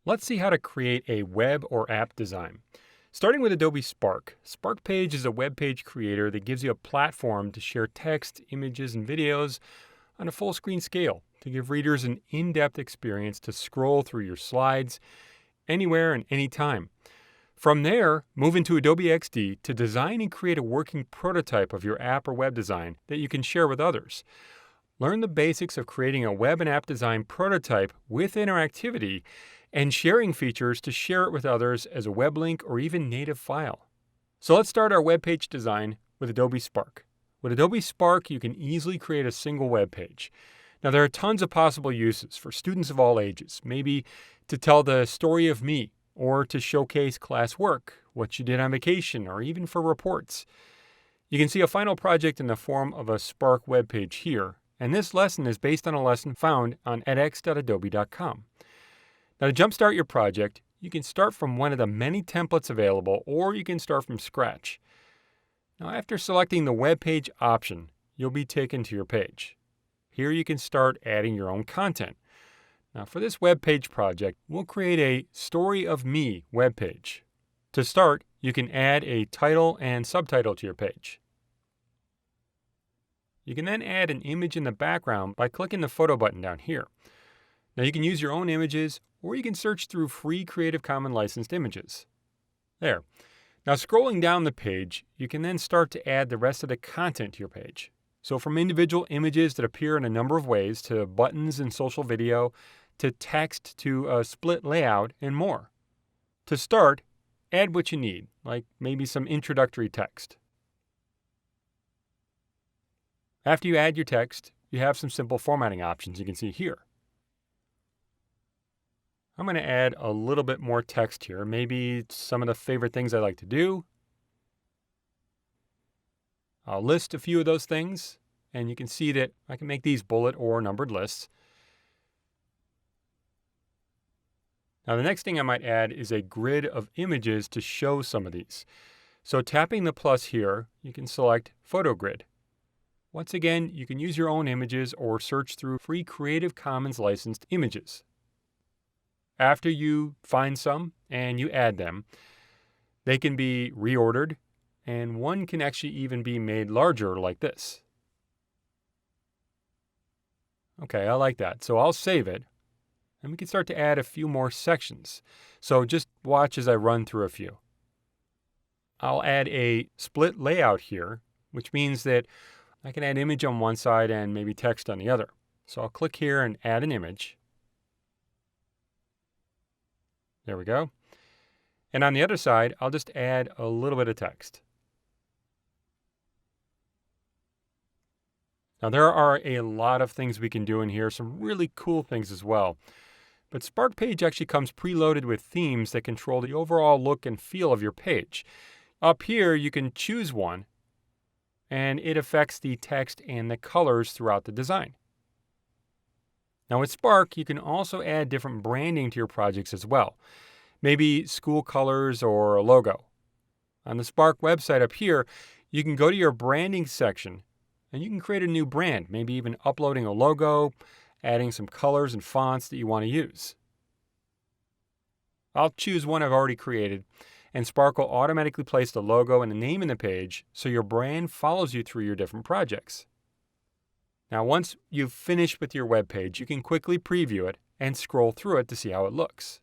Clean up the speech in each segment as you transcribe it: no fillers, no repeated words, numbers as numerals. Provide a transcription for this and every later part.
Let's see how to create a web or app design. Starting with Adobe Spark. Spark Page is a web page creator that gives you a platform to share text, images, and videos on a full screen scale to give readers an in-depth experience to scroll through your slides anywhere and anytime. From there, move into Adobe XD to design and create a working prototype of your app or web design that you can share with others. Learn the basics of creating a web and app design prototype with interactivity and sharing features to share it with others as a web link or even native file. So let's start our web page design with Adobe Spark. With Adobe Spark, you can easily create a single web page. Now, there are tons of possible uses for students of all ages, maybe to tell the story of me, or to showcase class work, what you did on vacation, or even for reports. You can see a final project in the form of a Spark web page here, and this lesson is based on a lesson found on edx.adobe.com. Now, to jumpstart your project, you can start from one of the many templates available, or you can start from scratch. Now, after selecting the web page option, you'll be taken to your page. Here you can start adding your own content. Now, for this web page project, we'll create a Story of Me web page. To start, you can add a title and subtitle to your page. You can then add an image in the background by clicking the photo button down here. Now, you can use your own images, or you can search through free Creative Commons licensed images. There. Now, scrolling down the page, you can then start to add the rest of the content to your page. So from individual images that appear in a number of ways, to buttons in social video, to text, to a split layout, and more. To start, add what you need, like maybe some introductory text. After you add your text, you have some simple formatting options you can see here. I'm going to add a little bit more text here, maybe some of the favorite things I like to do. I'll list a few of those things, and you can see that I can make these bullet or numbered lists. Now, the next thing I might add is a grid of images to show some of these. So tapping the plus here, you can select Photo Grid. Once again, you can use your own images or search through free Creative Commons licensed images. After you find some and you add them, they can be reordered, and one can actually even be made larger like this. Okay, I like that. So I'll save it, and we can start to add a few more sections. So just watch as I run through a few. I'll add a split layout here, which means that I can add image on one side and maybe text on the other. So I'll click here and add an image. There we go. And on the other side, I'll just add a little bit of text. Now, there are a lot of things we can do in here, some really cool things as well. But Spark Page actually comes preloaded with themes that control the overall look and feel of your page. Up here, you can choose one, and it affects the text and the colors throughout the design. Now, with Spark, you can also add different branding to your projects as well. Maybe school colors or a logo. On the Spark website up here, you can go to your branding section and you can create a new brand, maybe even uploading a logo, adding some colors and fonts that you want to use. I'll choose one I've already created, and Spark will automatically place the logo and the name in the page so your brand follows you through your different projects. Now, once you've finished with your web page, you can quickly preview it and scroll through it to see how it looks.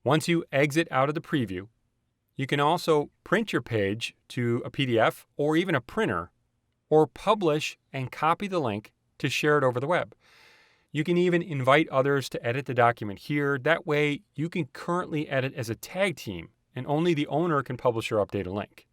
Once you exit out of the preview, you can also print your page to a PDF or even a printer, or publish and copy the link to share it over the web. You can even invite others to edit the document here. That way, you can currently edit as a tag team, and only the owner can publish or update a link.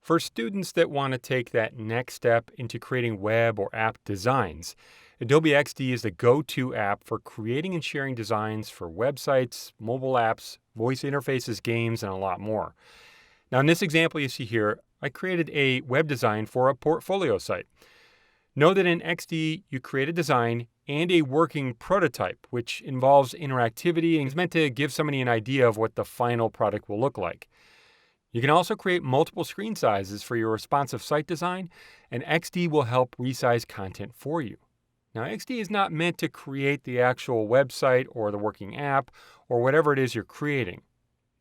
For students that want to take that next step into creating web or app designs, Adobe XD is the go-to app for creating and sharing designs for websites, mobile apps, voice interfaces, games, and a lot more. Now, in this example you see here, I created a web design for a portfolio site. Know that in XD, you create a design and a working prototype, which involves interactivity and is meant to give somebody an idea of what the final product will look like. You can also create multiple screen sizes for your responsive site design, and XD will help resize content for you. Now, XD is not meant to create the actual website or the working app or whatever it is you're creating.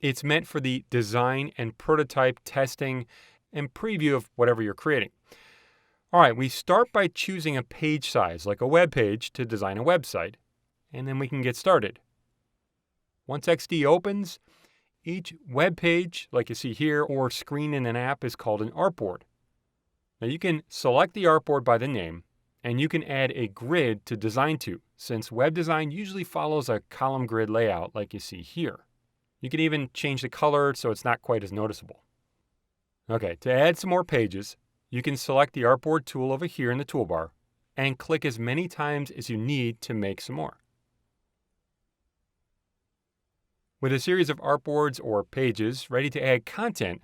It's meant for the design and prototype testing and preview of whatever you're creating. All right, we start by choosing a page size, like a web page, to design a website, and then we can get started. Once XD opens, each web page, like you see here, or screen in an app is called an artboard. Now you can select the artboard by the name, and you can add a grid to design to, since web design usually follows a column grid layout like you see here. You can even change the color so it's not quite as noticeable. Okay, to add some more pages, you can select the artboard tool over here in the toolbar and click as many times as you need to make some more. With a series of artboards or pages ready to add content,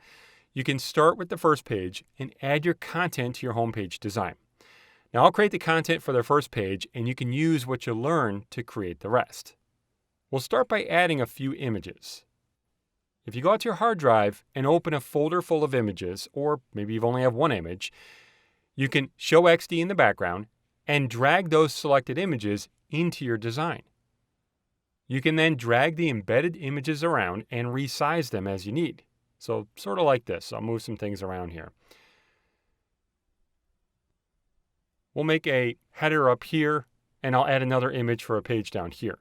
you can start with the first page and add your content to your homepage design. Now I'll create the content for the first page, and you can use what you learn to create the rest. We'll start by adding a few images. If you go out to your hard drive and open a folder full of images, or maybe you only have one image, you can show XD in the background and drag those selected images into your design. You can then drag the embedded images around and resize them as you need. So sort of like this. I'll move some things around here. We'll make a header up here, and I'll add another image for a page down here.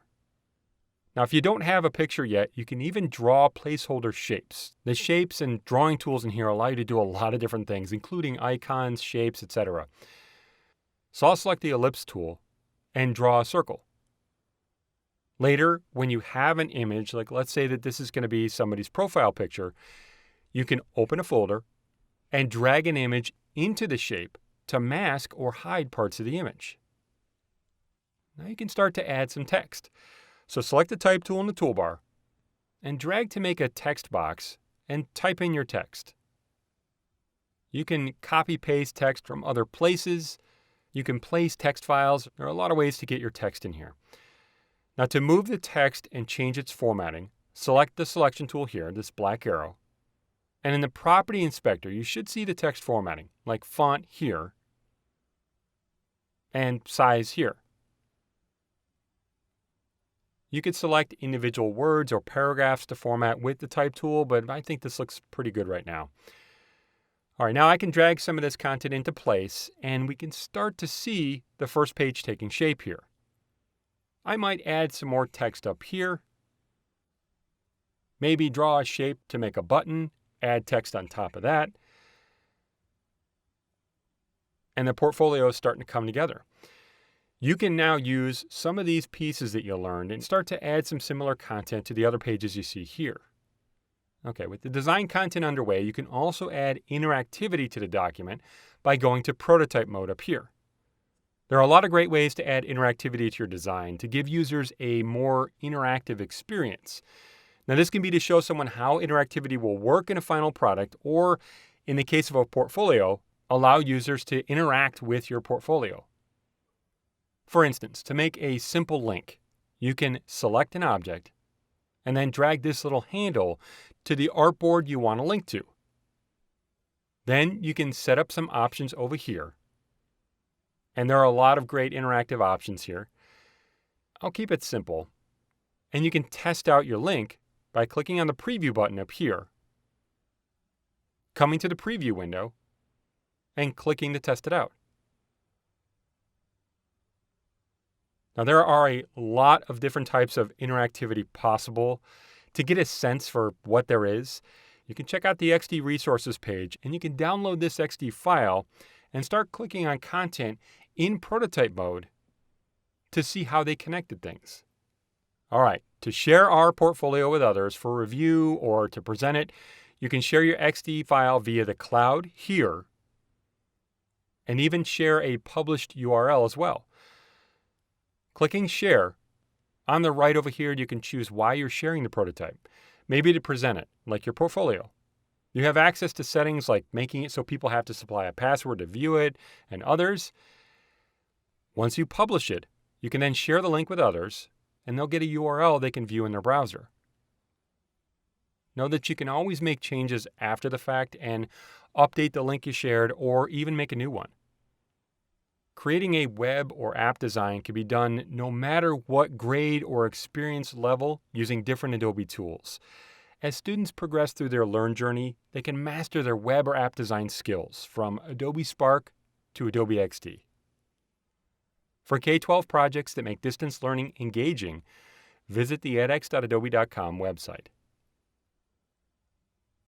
Now, if you don't have a picture yet, you can even draw placeholder shapes. The shapes and drawing tools in here allow you to do a lot of different things, including icons, shapes, etc. So I'll select the ellipse tool and draw a circle. Later, when you have an image, like let's say that this is going to be somebody's profile picture, you can open a folder and drag an image into the shape to mask or hide parts of the image. Now you can start to add some text. So select the type tool in the toolbar and drag to make a text box and type in your text. You can copy-paste text from other places. You can place text files. There are a lot of ways to get your text in here. Now to move the text and change its formatting, select the selection tool here, this black arrow. And in the property inspector, you should see the text formatting, like font here and size here. You could select individual words or paragraphs to format with the type tool, but I think this looks pretty good right now. All right, now I can drag some of this content into place, and we can start to see the first page taking shape here. I might add some more text up here. Maybe draw a shape to make a button, add text on top of that. And the portfolio is starting to come together. You can now use some of these pieces that you learned and start to add some similar content to the other pages you see here. Okay, with the design content underway, you can also add interactivity to the document by going to prototype mode up here. There are a lot of great ways to add interactivity to your design to give users a more interactive experience. Now, this can be to show someone how interactivity will work in a final product, or in the case of a portfolio, allow users to interact with your portfolio. For instance, to make a simple link, you can select an object and then drag this little handle to the artboard you want to link to. Then you can set up some options over here. And there are a lot of great interactive options here. I'll keep it simple. And you can test out your link by clicking on the preview button up here, coming to the preview window, and clicking to test it out. Now, there are a lot of different types of interactivity possible. To get a sense for what there is, you can check out the XD resources page, and you can download this XD file and start clicking on content in prototype mode to see how they connected things. All right, to share our portfolio with others for review or to present it, you can share your XD file via the cloud here, and even share a published URL as well. Clicking share, on the right over here, you can choose why you're sharing the prototype. Maybe to present it, like your portfolio. You have access to settings like making it so people have to supply a password to view it, and others. Once you publish it, you can then share the link with others, and they'll get a URL they can view in their browser. Know that you can always make changes after the fact and update the link you shared or even make a new one. Creating a web or app design can be done no matter what grade or experience level using different Adobe tools. As students progress through their Learn journey, they can master their web or app design skills from Adobe Spark to Adobe XD. For K12 projects that make distance learning engaging, visit the edX.adobe.com website.